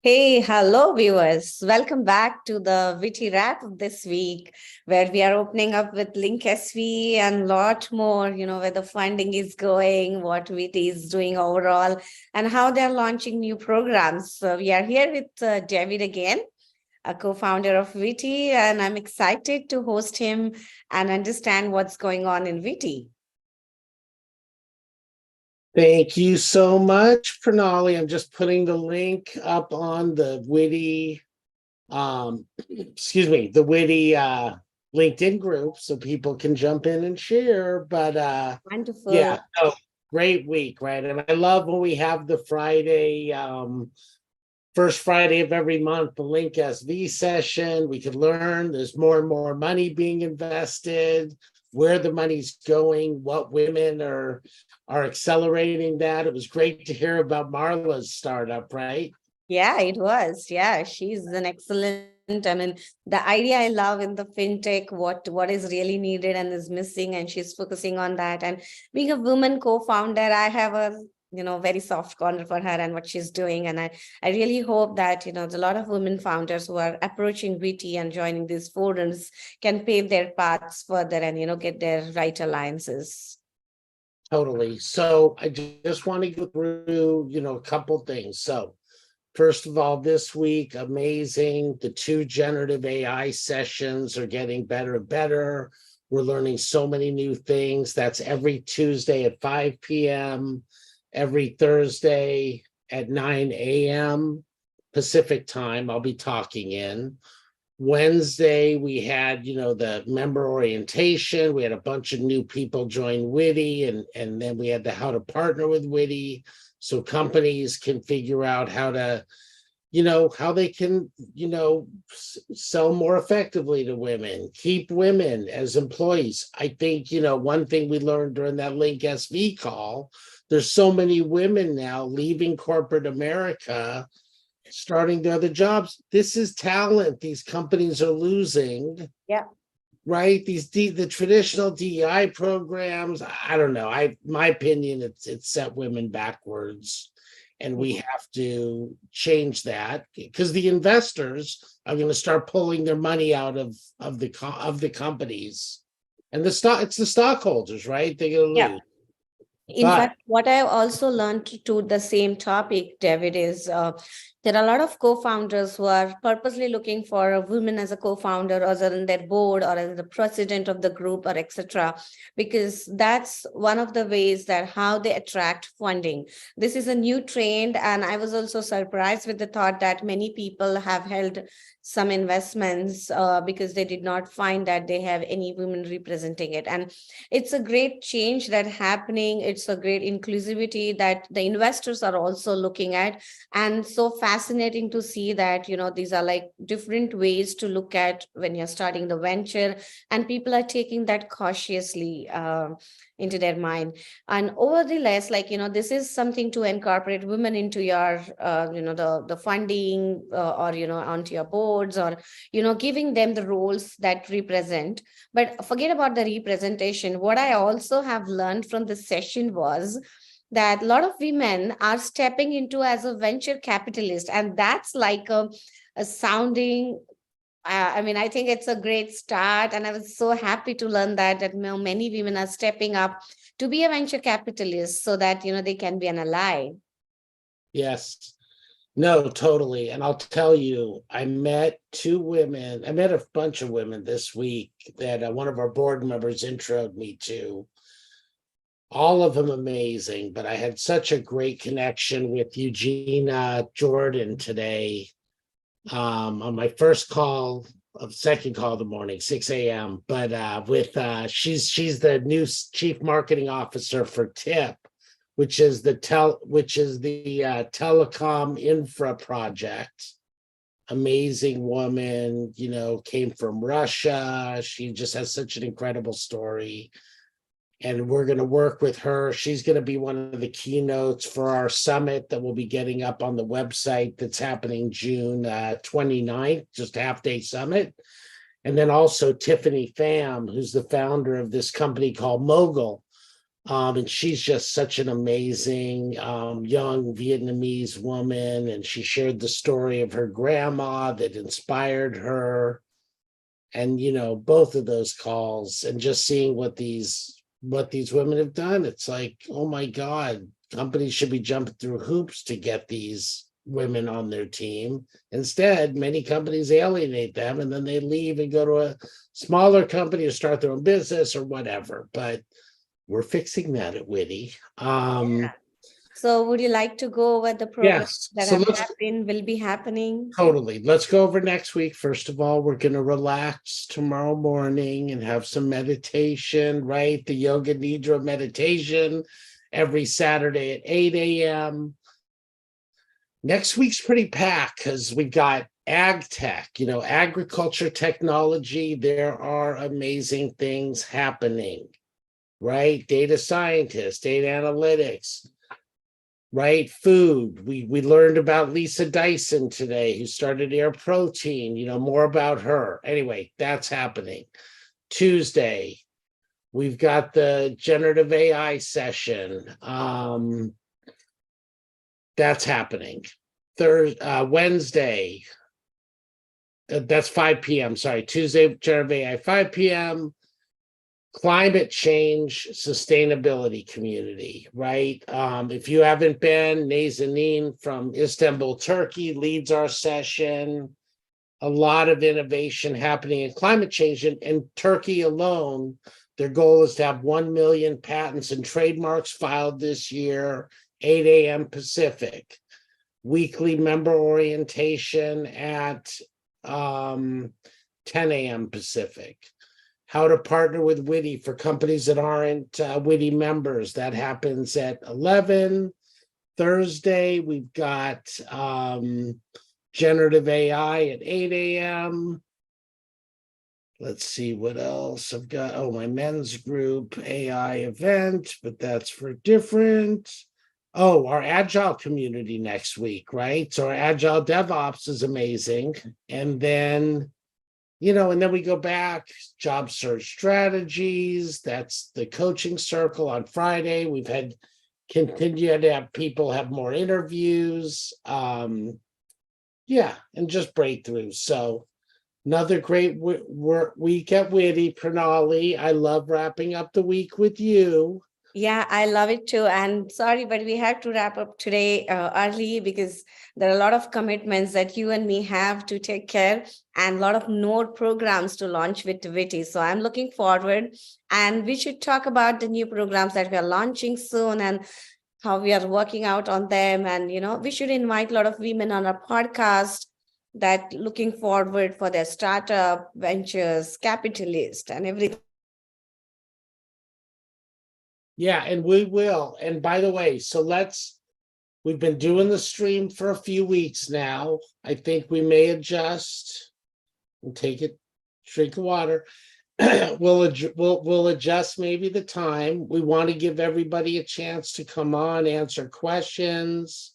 Hey, hello, viewers. Welcome back to the WITI wrap of this week, where we are opening up with Link SV and lot more, where the funding is going, what WITI is doing overall, and how they're launching new programs. So we are here with David again, a co-founder of WITI, and I'm excited to host him and understand what's going on in WITI. Thank you so much, Pranali. I'm just putting the link up on the WITI, the WITI LinkedIn group so people can jump in and share. But Wonderful. great week, right? And I love when we have the Friday, first Friday of every month, the Link SV session. We could learn there's more and more money being invested, where the money's going, what women are accelerating that. It was great to hear about Marla's startup, right? Yeah, it was. Yeah, she's an excellent. I mean, the idea I love in the fintech, what is really needed and is missing, and she's focusing on that. And being a woman co-founder, I have a very soft corner for her and what she's doing. And I really hope that there's a lot of women founders who are approaching WITI and joining these forums can pave their paths further and get their right alliances. Totally. So I just want to go through, a couple things. So first of all, this week, amazing. The 2 generative AI sessions are getting better and better. We're learning so many new things. That's every Tuesday at 5 p.m., every Thursday at 9 a.m. Pacific time. I'll be talking in. Wednesday, we had, the member orientation. We had a bunch of new people join WITI, and then we had the how to partner with WITI so companies can figure out how to, how they can, sell more effectively to women, keep women as employees. I think, one thing we learned during that Link SV call, there's so many women now leaving corporate America, starting their other jobs. This is talent these companies are losing. Yeah. Right? The traditional DEI programs, I don't know. My opinion, it's set women backwards, and we have to change that because the investors are going to start pulling their money out of the companies, and it's the stockholders, right? They're going to Yeah. lose. In But fact, what I also learned to the same topic, David, is there are a lot of co-founders who are purposely looking for a woman as a co-founder or as in their board or as the president of the group or etc. Because that's one of the ways that how they attract funding. This is a new trend, and I was also surprised with the thought that many people have held some investments because they did not find that they have any women representing it. And it's a great change that happening. It's a great inclusivity that the investors are also looking at, and so fascinating to see that these are like different ways to look at when you're starting the venture, and people are taking that cautiously into their mind. And over the less, this is something to incorporate women into your the funding or onto your boards, or giving them the roles that represent. But forget about the representation. What I also have learned from the session was that a lot of women are stepping into as a venture capitalist, and that's like a sounding. I mean, I think it's a great start, and I was so happy to learn that many women are stepping up to be a venture capitalist, so that they can be an ally. yes, no, totally. And I'll tell you, I met 2 women. I met a bunch of women this week that one of our board members introed me to. All of them amazing, but I had such a great connection with Eugenia Jordan today, on my first call of second call of the morning, 6 a.m. But with she's the new chief marketing officer for TIP, which is the telecom infra project. Amazing woman, came from Russia. She just has such an incredible story, and we're going to work with her. She's going to be one of the keynotes for our summit that we'll be getting up on the website that's happening June 29th, just a half-day summit. And then also Tiffany Pham, who's the founder of this company called Mogul. And she's just such an amazing young Vietnamese woman. And she shared the story of her grandma that inspired her. And both of those calls and just seeing what these women have done, it's like, oh my God, companies should be jumping through hoops to get these women on their team. Instead, many companies alienate them and then they leave and go to a smaller company or start their own business or whatever. But we're fixing that at WITI. So would you like to go over the programs Yes. that So have let's happened, will be happening? totally. Let's go over next week. First of all, we're going to relax tomorrow morning and have some meditation, right? The Yoga Nidra meditation every Saturday at 8 a.m. Next week's pretty packed because we've got ag tech, agriculture technology. There are amazing things happening, right? Data scientists, data analytics, right? Food. We learned about Lisa Dyson today, who started Air Protein, more about her. Anyway, that's happening. Tuesday, we've got the generative AI session. That's happening. Wednesday, that's 5 p.m. Sorry, Tuesday, generative AI, 5 p.m. Climate change sustainability community, right? If you haven't been, Nazanin from Istanbul, Turkey leads our session. A lot of innovation happening in climate change. In Turkey alone, their goal is to have 1 million patents and trademarks filed this year, 8 a.m. Pacific. Weekly member orientation at 10 a.m. Pacific. How to partner with WITI for companies that aren't WITI members. That happens at 11. Thursday, we've got generative AI at 8 a.m. Let's see what else I've got. Oh, my men's group AI event, but that's for different. Oh, our Agile community next week, right? So our Agile DevOps is amazing. And then and then we go back, job search strategies. That's the coaching circle on Friday. We've had continued to have people have more interviews. And just breakthroughs. So another great week at WITI, Pranali. I love wrapping up the week with you. Yeah, I love it too. And sorry, but we have to wrap up today early because there are a lot of commitments that you and me have to take care and a lot of more programs to launch with WITI. So I'm looking forward, and we should talk about the new programs that we are launching soon and how we are working out on them. And, we should invite a lot of women on our podcast that looking forward for their startup ventures, capitalist and everything. Yeah, and we will. And by the way, we've been doing the stream for a few weeks now. I think we may adjust and take a drink of water. We'll adjust maybe the time. We want to give everybody a chance to come on, answer questions,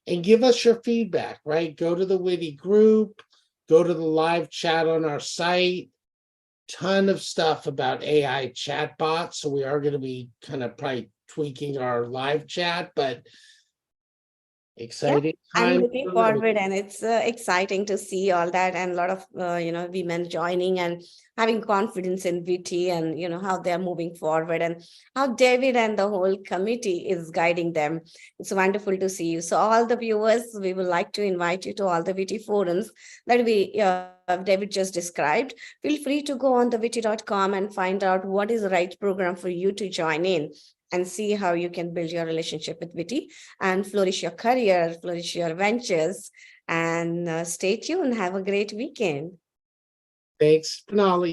and give us your feedback, right? Go to the WITI group, go to the live chat on our site. Ton of stuff about AI chatbots. So we are going to be kind of probably tweaking our live chat, but exciting I'm time. looking forward, and it's exciting to see all that, and a lot of women joining and having confidence in WITI, and how they are moving forward, and how David and the whole committee is guiding them. It's wonderful to see you. So all the viewers, we would like to invite you to all the WITI forums that David just described. Feel free to go on the witi.com and find out what is the right program for you to join in, and see how you can build your relationship with WITI and flourish your career, flourish your ventures, and stay tuned. Have a great weekend. Thanks, Pranali.